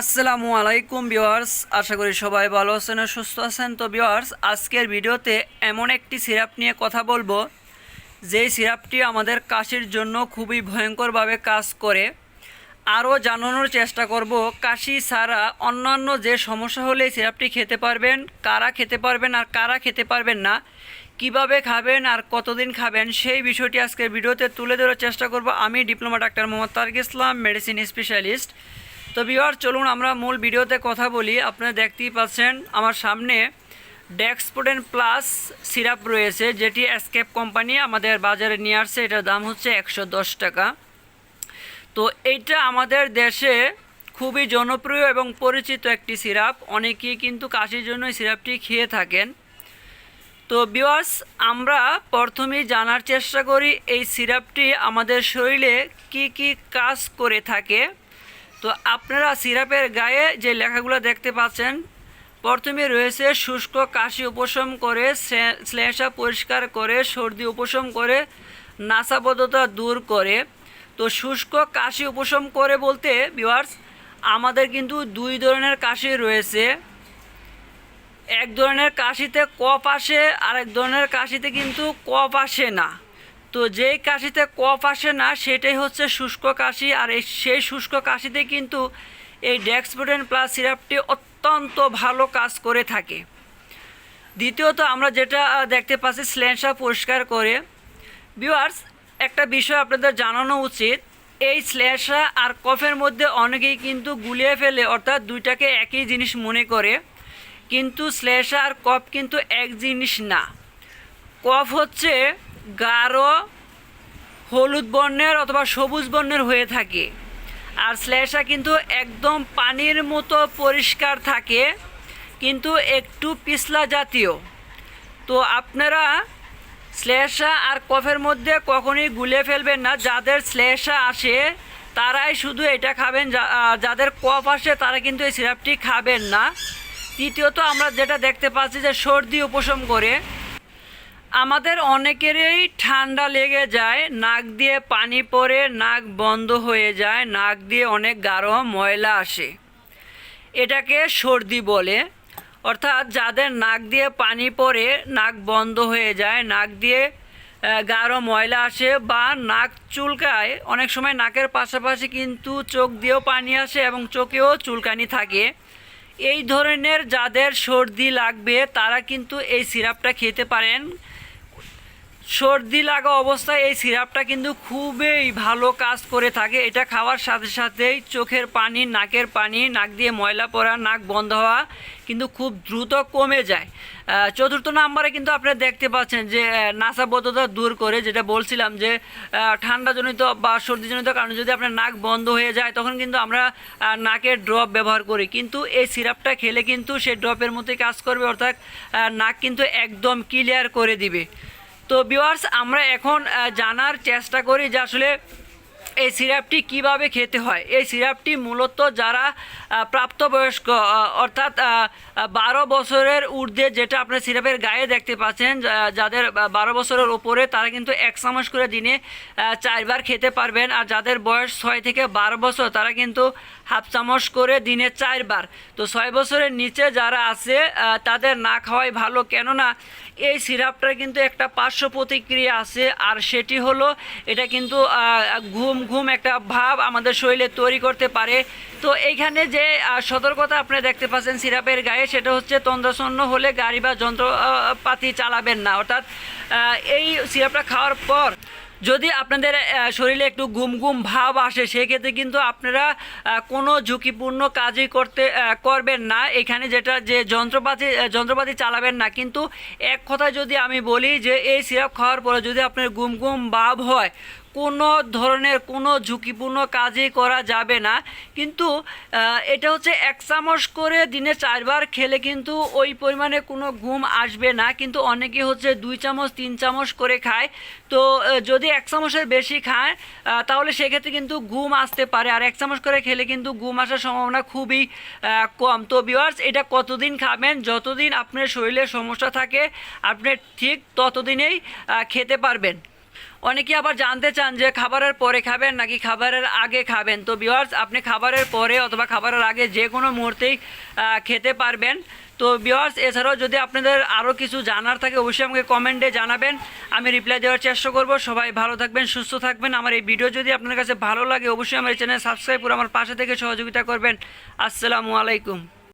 আসসালামু আলাইকুম ভিউয়ার্স, আশা করি সবাই ভালো আছেন আর সুস্থ আছেন। তো ভিউয়ার্স, আজকের ভিডিওতে এমন একটি সিরাপ নিয়ে কথা বলবো যেই সিরাপটি আমাদের কাশির জন্য খুবই ভয়ঙ্করভাবে কাজ করে। আরও জানানোর চেষ্টা করব কাশি ছাড়া অন্যান্য যে সমস্যা হলে এই সিরাপটি খেতে পারবেন, কারা খেতে পারবেন আর কারা খেতে পারবেন না, কিভাবে খাবেন আর কতদিন খাবেন, সেই বিষয়টি আজকের ভিডিওতে তুলে ধরার চেষ্টা করব। আমি ডিপ্লোমা ডাক্তার মোহাম্মদ তারিক ইসলাম, মেডিসিন স্পেশালিস্ট। তো ভিউয়ার, চলুন আমরা মূল ভিডিওতে কথা বলি। আপনারা দেখতেই পাচ্ছেন আমার সামনে ডেক্সপোডেন প্লাস সিরাপ রয়েছে, যেটি এসকেপ কোম্পানি আমাদের বাজারে নিয়ে আসছে। এটার দাম হচ্ছে 110 টাকা। তো এইটা আমাদের দেশে খুবই জনপ্রিয় এবং পরিচিত একটি সিরাপ। অনেকেই কিন্তু কাশির জন্য এই সিরাপটি খেয়ে থাকেন। তো ভিউয়ার্স, আমরা প্রথমেই জানার চেষ্টা করি এই সিরাপটি আমাদের শরীরে কি কি কাজ করে থাকে। তো আপনারা সিরাপের গায়ে যে লেখাগুলো দেখতে পাচ্ছেন, প্রথমে রয়েছে শুষ্ক কাশি উপশম করে, শ্লেষ্মা পরিষ্কার করে, সর্দি উপশম করে, নাসাবদ্ধতা দূর করে। তো শুষ্ক কাশি উপশম করে বলতে ভিউয়ার্স, আমাদের কিন্তু দুই ধরনের কাশি রয়েছে। এক ধরনের কাশিতে কফ আসে, আর এক ধরনের কাশিতে কিন্তু কফ আসে না। তো যেই কাশিতে কফ আসে না সেটাই হচ্ছে শুষ্ক কাশি। আর সেই শুষ্ক কাশিতে কিন্তু এই ডেক্সপোডেন প্লাস সিরাপটি অত্যন্ত ভালো কাজ করে থাকে। দ্বিতীয়ত আমরা যেটা দেখতে পাচ্ছি, শ্লেষ্মা পরিষ্কার করে। ভিউয়ার্স, একটা বিষয় আপনাদের জানানো উচিত, এই শ্লেষ্মা আর কফের মধ্যে অনেকেই কিন্তু গুলিয়ে ফেলে, অর্থাৎ দুইটাকে একই জিনিস মনে করে। কিন্তু শ্লেষ্মা আর কফ কিন্তু এক জিনিস না। কফ হচ্ছে গাঢ় হলুদ বর্ণের অথবা সবুজ বর্ণের হয়ে থাকে, আর শ্লেষ্মা কিন্তু একদম পানির মতো পরিষ্কার থাকে, কিন্তু একটু পিছলা জাতীয়। তো আপনারা শ্লেষ্মা আর কফের মধ্যে কখনোই গুলিয়ে ফেলবেন না। যাদের শ্লেষ্মা আসে তারাই শুধু এটা খাবেন, যাদের কফ আসে তারা কিন্তু এই সিরাপটি খাবেন না। তৃতীয়ত আমরা যেটা দেখতে পাচ্ছি যে সর্দি উপশম করে। আমাদের অনেকেরই ঠান্ডা লেগে যায়, নাক দিয়ে পানি পড়ে, নাক বন্ধ হয়ে যায়, নাক দিয়ে অনেক গাঢ় ময়লা আসে, এটাকে সর্দি বলে। অর্থাৎ যাদের নাক দিয়ে পানি পড়ে, নাক বন্ধ হয়ে যায়, নাক দিয়ে গাঢ় ময়লা আসে বা নাক চুলকায়, অনেক সময় নাকের পাশাপাশি কিন্তু চোখ দিয়েও পানি আসে এবং চোখেও চুলকানি থাকে, এই ধরনের যাদের সর্দি লাগবে তারা কিন্তু এই সিরাপটা খেতে পারেন। সর্দি লাগা অবস্থায় এই সিরাপটা কিন্তু খুবই ভালো কাজ করে থাকে। এটা খাওয়ার সাথে সাথেই চোখের পানি, নাকের পানি, নাক দিয়ে ময়লা পড়া, নাক বন্ধ হওয়া কিন্তু খুব দ্রুত কমে যায়। চতুর্থ নম্বরে কিন্তু আপনারা দেখতে পাচ্ছেন যে নাসাবদ্ধতা দূর করে, যেটা বলছিলাম যে ঠান্ডাজনিত বা সর্দিজনিত কারণে যদি আপনার নাক বন্ধ হয়ে যায় তখন কিন্তু আমরা নাকের ড্রপ ব্যবহার করি, কিন্তু এই সিরাপটা খেলে কিন্তু সেই ড্রপের মতোই কাজ করবে, অর্থাৎ নাক কিন্তু একদম ক্লিয়ার করে দিবে। তো ভিউয়ার্স, আমরা এখন জানার চেষ্টা করি যে আসলে এই সিরাপটি কিভাবে খেতে হয়। এই সিরাপটি মূলত যারা প্রাপ্তবয়স্ক, অর্থাৎ 12 বছরের ঊর্ধ্বে, যেটা আপনার সিরাপের গায়ে দেখতে পাচ্ছেন, যাদের 12 বছরের ওপরে তারা কিন্তু 1 চামচ করে দিনে 4 বার খেতে পারবেন। আর যাদের বয়স 6 থেকে 12 বছর তারা কিন্তু হাফ চামচ করে দিনে 4 বার। তো 6 বছরের নিচে যারা আছে তাদের না খাওয়াই ভালো, কেননা এই সিরাপটার কিন্তু একটা পার্শ্ব প্রতিক্রিয়া আছে, আর সেটি হলো এটা কিন্তু ঘুম ঘুম একটা ভাব আমাদের শরীরে তৈরি করতে পারে। তো এইখানে যে সতর্কতা আপনি দেখতে পাচ্ছেন সিরাপের গায়ে, সেটা হচ্ছে তন্দ্রাচ্ছন্ন হলে গাড়ি বা যন্ত্রপাতি চালাবেন না। অর্থাৎ এই সিরাপটা খাওয়ার পর যদি আপনাদের শরীরে একটু ঘুম ঘুম ভাব আসে, সেক্ষেত্রে কিন্তু আপনারা কোনো ঝুঁকিপূর্ণ কাজই করবেন না। এখানে যেটা যে যন্ত্রপাতি চালাবেন না। কিন্তু এক কথা যদি আমি বলি যে এই সিরাপ খাওয়ার পরে যদি আপনার ঘুম ঘুম ভাব হয়, কোনো ধরনের কোনো ঝুঁকিপূর্ণ কাজই করা যাবে না। কিন্তু এটা হচ্ছে 1 চামচ করে দিনে 4 বার খেলে কিন্তু ওই পরিমাণে কোনো ঘুম আসবে না। কিন্তু অনেকে হচ্ছে 2 চামচ 3 চামচ করে খায়। তো যদি 1 চামচের বেশি খায় তাহলে সেক্ষেত্রে কিন্তু ঘুম আসতে পারে, আর 1 চামচ করে খেলে কিন্তু ঘুম আসার সম্ভাবনা খুবই কম। তো ভিউয়ার্স, এটা কতদিন খাবেন? যতদিন আপনার শরীরে সমস্যা থাকে আপনি ঠিক ততদিনেই খেতে পারবেন। অনেকে আবার জানতে চান যে খাবারের পরে খাবেন নাকি খাবারের আগে খাবেন। তো ভিউয়ার্স, আপনি খাবারের পরে অথবা খাবারের আগে যে কোনো মুহূর্তেই খেতে পারবেন। তো ভিউয়ার্স, এছাড়াও যদি আপনাদের আরও কিছু জানার থাকে অবশ্যই আমাকে কমেন্টে জানাবেন, আমি রিপ্লাই দেওয়ার চেষ্টা করব। সবাই ভালো থাকবেন, সুস্থ থাকবেন। আমার এই ভিডিও যদি আপনার কাছে ভালো লাগে অবশ্যই আমার এই চ্যানেল সাবস্ক্রাইব করে আমার পাশে থেকে সহযোগিতা করবেন। আসসালামু আলাইকুম।